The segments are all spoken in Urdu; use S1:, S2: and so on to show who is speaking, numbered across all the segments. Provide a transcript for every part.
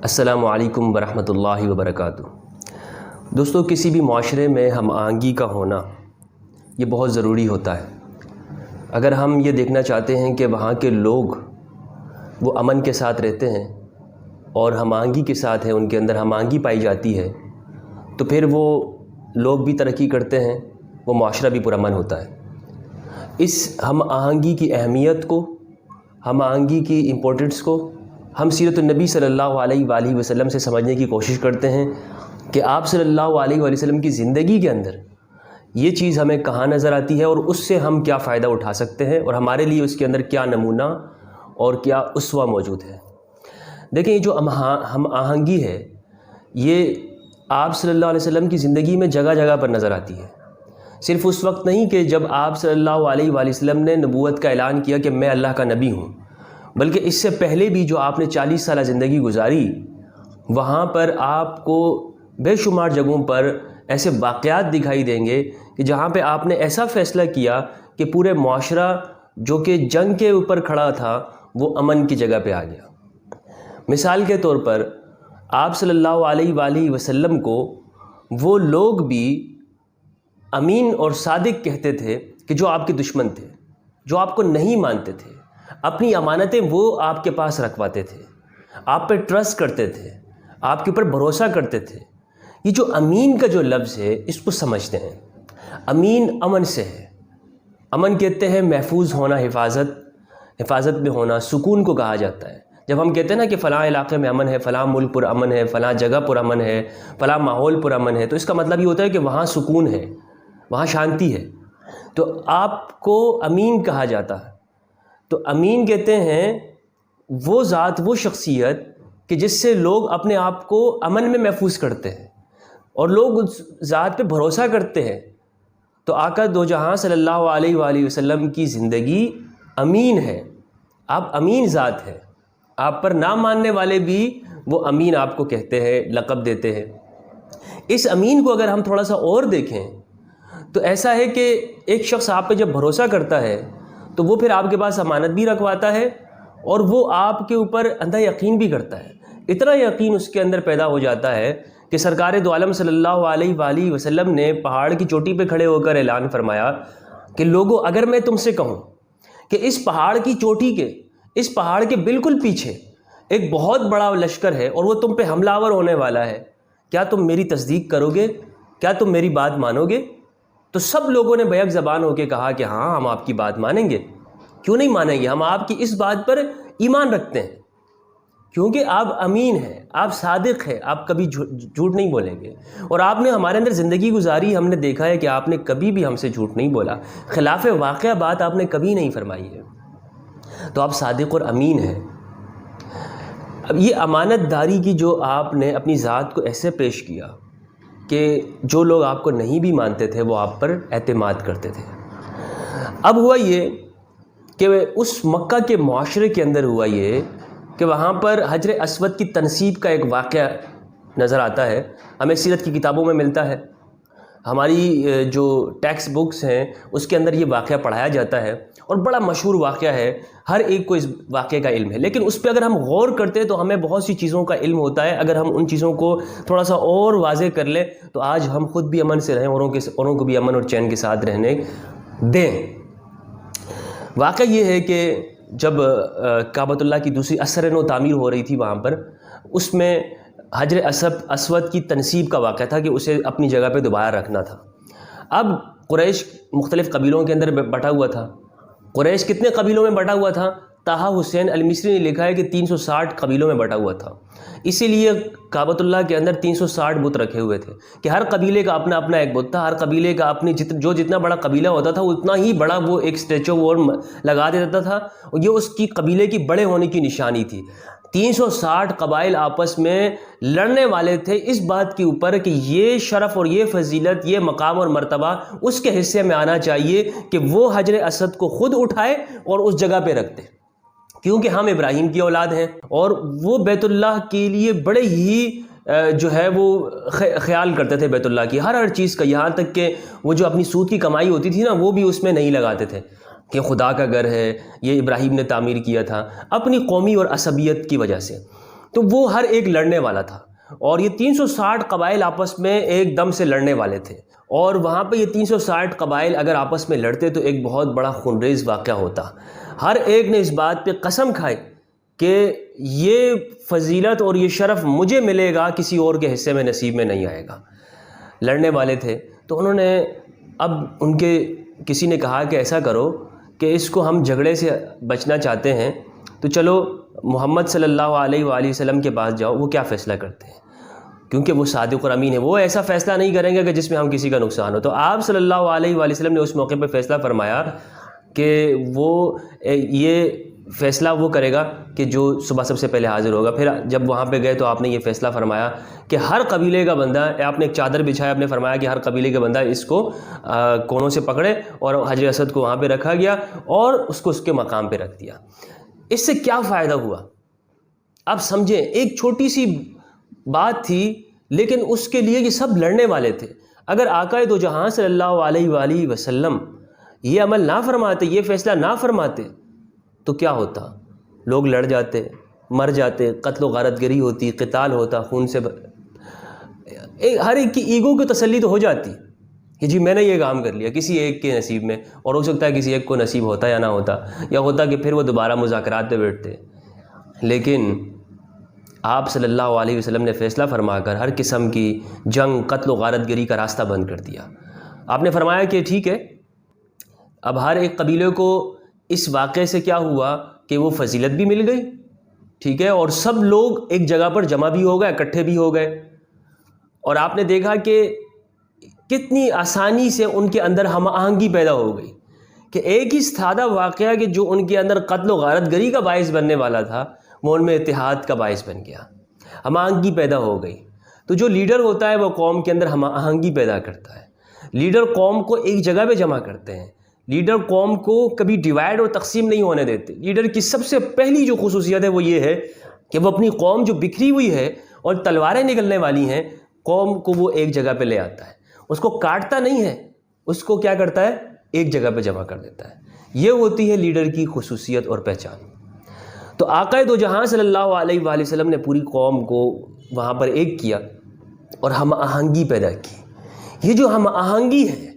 S1: السلام علیکم ورحمۃ اللہ وبرکاتہ۔ دوستو، کسی بھی معاشرے میں ہم آہنگی کا ہونا یہ بہت ضروری ہوتا ہے۔ اگر ہم یہ دیکھنا چاہتے ہیں کہ وہاں کے لوگ وہ امن کے ساتھ رہتے ہیں اور ہم آہنگی کے ساتھ ہیں، ان کے اندر ہم آہنگی پائی جاتی ہے، تو پھر وہ لوگ بھی ترقی کرتے ہیں، وہ معاشرہ بھی پرامن ہوتا ہے۔ اس ہم آہنگی کی اہمیت کو، ہم آہنگی کی امپورٹنس کو ہم سیرت النبی صلی اللہ علیہ وآلہ وسلم سے سمجھنے کی کوشش کرتے ہیں کہ آپ صلی اللہ علیہ وآلہ وسلم کی زندگی کے اندر یہ چیز ہمیں کہاں نظر آتی ہے اور اس سے ہم کیا فائدہ اٹھا سکتے ہیں، اور ہمارے لیے اس کے اندر کیا نمونہ اور کیا اسوہ موجود ہے۔ دیکھیں، یہ جو ہم آہنگی ہے یہ آپ صلی اللہ علیہ وسلم کی زندگی میں جگہ جگہ پر نظر آتی ہے۔ صرف اس وقت نہیں کہ جب آپ صلی اللہ علیہ وآلہ وسلم نے نبوت کا اعلان کیا کہ میں اللہ کا نبی ہوں، بلکہ اس سے پہلے بھی جو آپ نے 40 سالہ زندگی گزاری، وہاں پر آپ کو بے شمار جگہوں پر ایسے واقعات دکھائی دیں گے کہ جہاں پہ آپ نے ایسا فیصلہ کیا کہ پورے معاشرہ جو کہ جنگ کے اوپر کھڑا تھا وہ امن کی جگہ پہ آ گیا۔ مثال کے طور پر آپ صلی اللہ علیہ وآلہ وسلم کو وہ لوگ بھی امین اور صادق کہتے تھے کہ جو آپ کے دشمن تھے، جو آپ کو نہیں مانتے تھے، اپنی امانتیں وہ آپ کے پاس رکھواتے تھے، آپ پہ ٹرسٹ کرتے تھے، آپ کے اوپر بھروسہ کرتے تھے۔ یہ جو امین کا جو لفظ ہے اس کو سمجھتے ہیں۔ امین امن سے ہے۔ امن کہتے ہیں محفوظ ہونا، حفاظت میں ہونا، سکون کو کہا جاتا ہے۔ جب ہم کہتے ہیں نا کہ فلاں علاقے میں امن ہے، فلاں ملک پر امن ہے، فلاں جگہ پر امن ہے، فلاں ماحول پر امن ہے، تو اس کا مطلب یہ ہوتا ہے کہ وہاں سکون ہے، وہاں شانتی ہے، تو آپ کو امین کہا جاتا ہے۔ تو امین کہتے ہیں وہ ذات، وہ شخصیت کہ جس سے لوگ اپنے آپ کو امن میں محفوظ کرتے ہیں اور لوگ اس ذات پہ بھروسہ کرتے ہیں۔ تو آقا دو جہاں صلی اللہ علیہ وآلہ وسلم کی زندگی امین ہے۔ آپ امین ذات ہیں، آپ پر نہ ماننے والے بھی وہ امین آپ کو کہتے ہیں، لقب دیتے ہیں۔ اس امین کو اگر ہم تھوڑا سا اور دیکھیں تو ایسا ہے کہ ایک شخص آپ پہ جب بھروسہ کرتا ہے تو وہ پھر آپ کے پاس امانت بھی رکھواتا ہے اور وہ آپ کے اوپر اندھا یقین بھی کرتا ہے۔ اتنا یقین اس کے اندر پیدا ہو جاتا ہے کہ سرکار دو عالم صلی اللہ علیہ وآلہ وسلم نے پہاڑ کی چوٹی پہ کھڑے ہو کر اعلان فرمایا کہ لوگوں، اگر میں تم سے کہوں کہ اس پہاڑ کی چوٹی کے، اس پہاڑ کے بالکل پیچھے ایک بہت بڑا لشکر ہے اور وہ تم پہ حملہ آور ہونے والا ہے، کیا تم میری تصدیق کرو گے؟ کیا تم میری بات مانو گے؟ تو سب لوگوں نے بیک زبان ہو کے کہا کہ ہاں، ہم آپ کی بات مانیں گے۔ کیوں نہیں مانیں گے؟ ہم آپ کی اس بات پر ایمان رکھتے ہیں، کیونکہ آپ امین ہیں، آپ صادق ہیں، آپ کبھی جھوٹ نہیں بولیں گے۔ اور آپ نے ہمارے اندر زندگی گزاری، ہم نے دیکھا ہے کہ آپ نے کبھی بھی ہم سے جھوٹ نہیں بولا، خلاف واقعہ بات آپ نے کبھی نہیں فرمائی ہے۔ تو آپ صادق اور امین ہیں۔ اب یہ امانت داری کی جو آپ نے اپنی ذات کو ایسے پیش کیا کہ جو لوگ آپ کو نہیں بھی مانتے تھے وہ آپ پر اعتماد کرتے تھے۔ اب ہوا یہ کہ اس مکہ کے معاشرے کے اندر ہوا یہ کہ وہاں پر حجر اسود کی تنصیب کا ایک واقعہ نظر آتا ہے، ہمیں سیرت کی کتابوں میں ملتا ہے، ہماری جو ٹیکسٹ بکس ہیں اس کے اندر یہ واقعہ پڑھایا جاتا ہے اور بڑا مشہور واقعہ ہے، ہر ایک کو اس واقعے کا علم ہے۔ لیکن اس پہ اگر ہم غور کرتے ہیں تو ہمیں بہت سی چیزوں کا علم ہوتا ہے۔ اگر ہم ان چیزوں کو تھوڑا سا اور واضح کر لیں تو آج ہم خود بھی امن سے رہیں، اوروں کو بھی امن اور چین کے ساتھ رہنے دیں۔ واقعہ یہ ہے کہ جب کعبۃ اللہ کی دوسری اثر نو تعمیر ہو رہی تھی، وہاں پر اس میں حجر اسود کی تنصیب کا واقعہ تھا کہ اسے اپنی جگہ پہ دوبارہ رکھنا تھا۔ اب قریش مختلف قبیلوں کے اندر بٹا ہوا تھا۔ قریش کتنے قبیلوں میں بٹا ہوا تھا؟ طٰہٰ حسین المصری نے لکھا ہے کہ 360 قبیلوں میں بٹا ہوا تھا۔ اسی لیے کعبۃ اللہ کے اندر 360 بت رکھے ہوئے تھے کہ ہر قبیلے کا اپنا اپنا ایک بت تھا، ہر قبیلے کا اپنی جتنا بڑا قبیلہ ہوتا تھا اتنا ہی بڑا وہ ایک اسٹیچو وہ لگا دیتا تھا، اور یہ اس کی قبیلے کی بڑے ہونے کی نشانی تھی۔ 360 قبائل آپس میں لڑنے والے تھے اس بات کے اوپر کہ یہ شرف اور یہ فضیلت، یہ مقام اور مرتبہ اس کے حصے میں آنا چاہیے کہ وہ حجر اسود کو خود اٹھائے اور اس جگہ پہ رکھتے، کیونکہ ہم ابراہیم کی اولاد ہیں اور وہ بیت اللہ کے لیے بڑے ہی جو ہے وہ خیال کرتے تھے بیت اللہ کی ہر چیز کا، یہاں تک کہ وہ جو اپنی سود کی کمائی ہوتی تھی نا وہ بھی اس میں نہیں لگاتے تھے کہ خدا کا گھر ہے، یہ ابراہیم نے تعمیر کیا تھا، اپنی قومی اور عصبیت کی وجہ سے۔ تو وہ ہر ایک لڑنے والا تھا، اور یہ 360 قبائل آپس میں ایک دم سے لڑنے والے تھے، اور وہاں پہ یہ 360 قبائل اگر آپس میں لڑتے تو ایک بہت بڑا خونریز واقعہ ہوتا۔ ہر ایک نے اس بات پہ قسم کھائی کہ یہ فضیلت اور یہ شرف مجھے ملے گا، کسی اور کے حصے میں نصیب میں نہیں آئے گا۔ لڑنے والے تھے تو انہوں نے، اب ان کے کسی نے کہا کہ ایسا کرو کہ اس کو ہم جھگڑے سے بچنا چاہتے ہیں تو چلو محمد صلی اللہ علیہ وآلہ وسلم کے پاس جاؤ، وہ کیا فیصلہ کرتے ہیں، کیونکہ وہ صادق اور امین ہے، وہ ایسا فیصلہ نہیں کریں گے کہ جس میں ہم کسی کا نقصان ہو۔ تو آپ صلی اللہ علیہ وآلہ وسلم نے اس موقع پہ فیصلہ فرمایا کہ وہ یہ فیصلہ وہ کرے گا کہ جو صبح سب سے پہلے حاضر ہوگا۔ پھر جب وہاں پہ گئے تو آپ نے یہ فیصلہ فرمایا کہ ہر قبیلے کا بندہ، آپ نے ایک چادر بچھایا، آپ نے فرمایا کہ ہر قبیلے کا بندہ اس کو کونوں سے پکڑے، اور حجر اسود کو وہاں پہ رکھا گیا اور اس کو اس کے مقام پہ رکھ دیا۔ اس سے کیا فائدہ ہوا؟ اب سمجھیں، ایک چھوٹی سی بات تھی لیکن اس کے لیے یہ سب لڑنے والے تھے۔ اگر آقا دو جہاں صلی اللہ علیہ وآلہ وسلم یہ عمل نہ فرماتے، یہ فیصلہ نہ فرماتے تو کیا ہوتا؟ لوگ لڑ جاتے، مر جاتے، قتل و غارت گری ہوتی، قتال ہوتا، خون سے ہر ایک کی ایگو کی تسلی تو ہو جاتی کہ جی میں نے یہ کام کر لیا کسی ایک کے نصیب میں، اور ہو سکتا ہے کسی ایک کو نصیب ہوتا یا نہ ہوتا، یا ہوتا کہ پھر وہ دوبارہ مذاکرات پہ بیٹھتے۔ لیکن آپ صلی اللہ علیہ وسلم نے فیصلہ فرما کر ہر قسم کی جنگ، قتل و غارت گری کا راستہ بند کر دیا۔ آپ نے فرمایا کہ ٹھیک ہے، اب ہر ایک قبیلے کو اس واقعے سے کیا ہوا کہ وہ فضیلت بھی مل گئی، ٹھیک ہے، اور سب لوگ ایک جگہ پر جمع بھی ہو گئے، اکٹھے بھی ہو گئے، اور آپ نے دیکھا کہ کتنی آسانی سے ان کے اندر ہم آہنگی پیدا ہو گئی کہ ایک ہی سادہ واقعہ کہ جو ان کے اندر قتل و غارت گری کا باعث بننے والا تھا وہ ان میں اتحاد کا باعث بن گیا، ہم آہنگی پیدا ہو گئی۔ تو جو لیڈر ہوتا ہے وہ قوم کے اندر ہم آہنگی پیدا کرتا ہے، لیڈر قوم کو ایک جگہ پہ جمع کرتے ہیں، لیڈر قوم کو کبھی ڈیوائیڈ اور تقسیم نہیں ہونے دیتے۔ لیڈر کی سب سے پہلی جو خصوصیت ہے وہ یہ ہے کہ وہ اپنی قوم جو بکھری ہوئی ہے اور تلواریں نکلنے والی ہیں، قوم کو وہ ایک جگہ پہ لے آتا ہے، اس کو کاٹتا نہیں ہے، اس کو کیا کرتا ہے؟ ایک جگہ پہ جمع کر دیتا ہے۔ یہ ہوتی ہے لیڈر کی خصوصیت اور پہچان۔ تو آقا دو جہاں صلی اللہ علیہ وآلہ وسلم نے پوری قوم کو وہاں پر ایک کیا اور ہم آہنگی پیدا کی۔ یہ جو ہم آہنگی ہے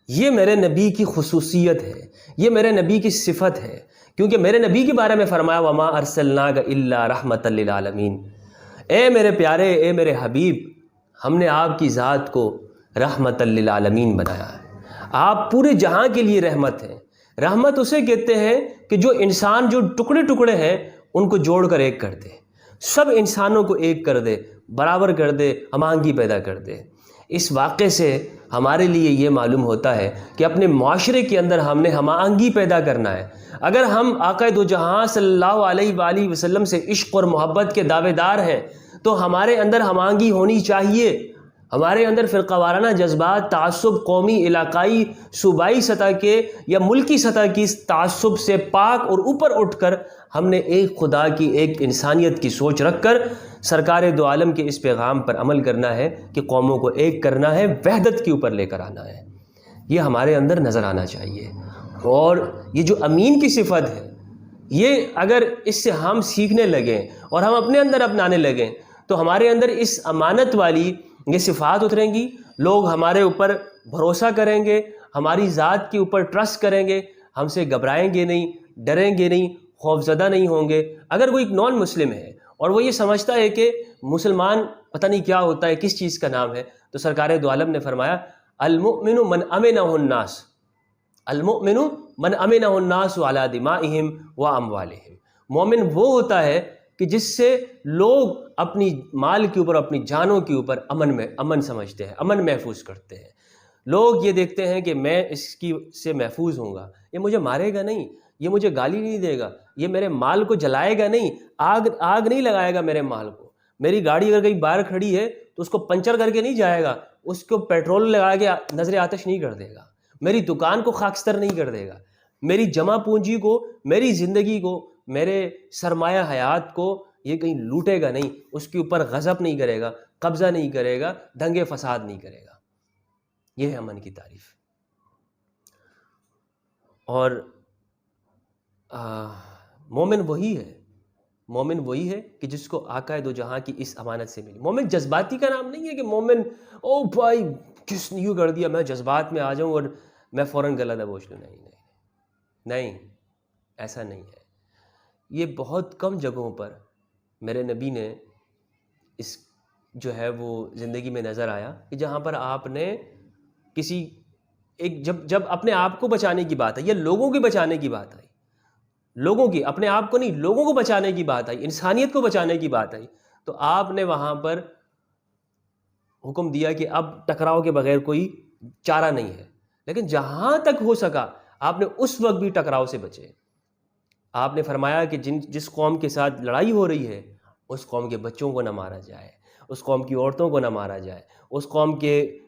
S1: یہ میرے نبی کی خصوصیت ہے، یہ میرے نبی کی صفت ہے، کیونکہ میرے نبی کے بارے میں فرمایا وَمَا أَرْسَلْنَاكَ إِلَّا رَحْمَةً لِّلْعَالَمِينَ، اے میرے پیارے، اے میرے حبیب، ہم نے آپ کی ذات کو رحمۃ للعالمین بنایا ہے، آپ پورے جہاں کے لیے رحمت ہیں۔ رحمت اسے کہتے ہیں کہ جو انسان جو ٹکڑے ٹکڑے ہیں ان کو جوڑ کر ایک کر دے، سب انسانوں کو ایک کر دے، برابر کر دے، ہم آہنگی پیدا کر دے۔ اس واقعے سے ہمارے لیے یہ معلوم ہوتا ہے کہ اپنے معاشرے کے اندر ہم نے ہم آہنگی پیدا کرنا ہے۔ اگر ہم آقا دو جہاں صلی اللہ علیہ وآلہ وسلم سے عشق اور محبت کے دعوے دار ہیں تو ہمارے اندر ہم آہنگی ہونی چاہیے۔ ہمارے اندر فرقہ وارانہ جذبات، تعصب، قومی، علاقائی، صوبائی سطح کے یا ملکی سطح کی تعصب سے پاک اور اوپر اٹھ کر ہم نے ایک خدا کی، ایک انسانیت کی سوچ رکھ کر سرکار دو عالم کے اس پیغام پر عمل کرنا ہے کہ قوموں کو ایک کرنا ہے، وحدت کے اوپر لے کر آنا ہے۔ یہ ہمارے اندر نظر آنا چاہیے، اور یہ جو امین کی صفت ہے یہ اگر اس سے ہم سیکھنے لگیں اور ہم اپنے اندر اپنانے لگیں تو ہمارے اندر اس امانت والی یہ صفات اتریں گی، لوگ ہمارے اوپر بھروسہ کریں گے، ہماری ذات کے اوپر ٹرسٹ کریں گے، ہم سے گھبرائیں گے نہیں، ڈریں گے نہیں، خوفزدہ نہیں ہوں گے۔ اگر کوئی نان مسلم ہے اور وہ یہ سمجھتا ہے کہ مسلمان پتہ نہیں کیا ہوتا ہے، کس چیز کا نام ہے، تو سرکار دو عالم نے فرمایا المؤمن من امنہ الناس، المؤمن من امنہ الناس علی دمائہم و اموالہم، مومن وہ ہوتا ہے کہ جس سے لوگ اپنی مال کے اوپر، اپنی جانوں کے اوپر امن سمجھتے ہیں، امن محفوظ کرتے ہیں۔ لوگ یہ دیکھتے ہیں کہ میں اس کی سے محفوظ ہوں گا، یہ مجھے مارے گا نہیں، یہ مجھے گالی نہیں دے گا، یہ میرے مال کو جلائے گا نہیں، آگ نہیں لگائے گا میرے مال کو، میری گاڑی اگر کہیں باہر کھڑی ہے تو اس کو پنچر کر کے نہیں جائے گا، اس کو پیٹرول لگا کے نظر آتش نہیں کر دے گا، میری دکان کو خاکستر نہیں کر دے گا، میری جمع پونجی کو، میری زندگی کو، میرے سرمایہ حیات کو یہ کہیں لوٹے گا نہیں، اس کے اوپر غضب نہیں کرے گا، قبضہ نہیں کرے گا، دنگے فساد نہیں کرے گا۔ یہ ہے امن کی تعریف۔ اور مومن وہی ہے مومن وہی ہے کہ جس کو آقا دو جہاں کی اس امانت سے ملی۔ مومن جذباتی کا نام نہیں ہے کہ مومن او بھائی کس نے یوں کر دیا میں جذبات میں آ جاؤں اور میں فوراً گلا دبوچ لوں۔ نہیں نہیں نہیں، ایسا نہیں ہے۔ یہ بہت کم جگہوں پر میرے نبی نے اس جو ہے وہ زندگی میں نظر آیا کہ جہاں پر آپ نے کسی ایک جب اپنے آپ کو بچانے کی بات آئی یا لوگوں کے بچانے کی بات آئی، لوگوں کی، اپنے آپ کو نہیں، لوگوں کو بچانے کی بات آئی، انسانیت کو بچانے کی بات آئی، تو آپ نے وہاں پر حکم دیا کہ اب ٹکراؤ کے بغیر کوئی چارہ نہیں ہے۔ لیکن جہاں تک ہو سکا آپ نے اس وقت بھی ٹکراؤ سے بچے۔ آپ نے فرمایا کہ جس قوم کے ساتھ لڑائی ہو رہی ہے اس قوم کے بچوں کو نہ مارا جائے، اس قوم کی عورتوں کو نہ مارا جائے، اس قوم کے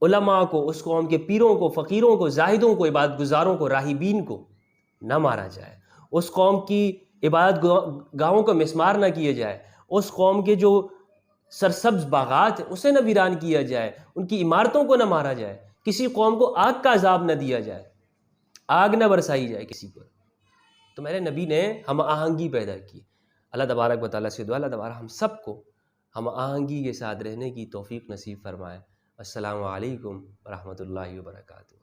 S1: علماء کو، اس قوم کے پیروں کو، فقیروں کو، زاہدوں کو، عبادت گزاروں کو، راہبین کو نہ مارا جائے، اس قوم کی عبادت گاہوں کو مسمار نہ کیے جائے، اس قوم کے جو سرسبز باغات ہیں اسے نہ ویران کیا جائے، ان کی عمارتوں کو نہ مارا جائے، کسی قوم کو آگ کا عذاب نہ دیا جائے، آگ نہ برسائی جائے کسی پر۔ تو میرے نبی نے ہم آہنگی پیدا کی۔ اللہ تبارک و تعالیٰ سے دعا اللہ تبارک ہم سب کو ہم آہنگی کے ساتھ رہنے کی توفیق نصیب فرمائے۔ السلام علیکم ورحمۃ اللہ وبرکاتہ۔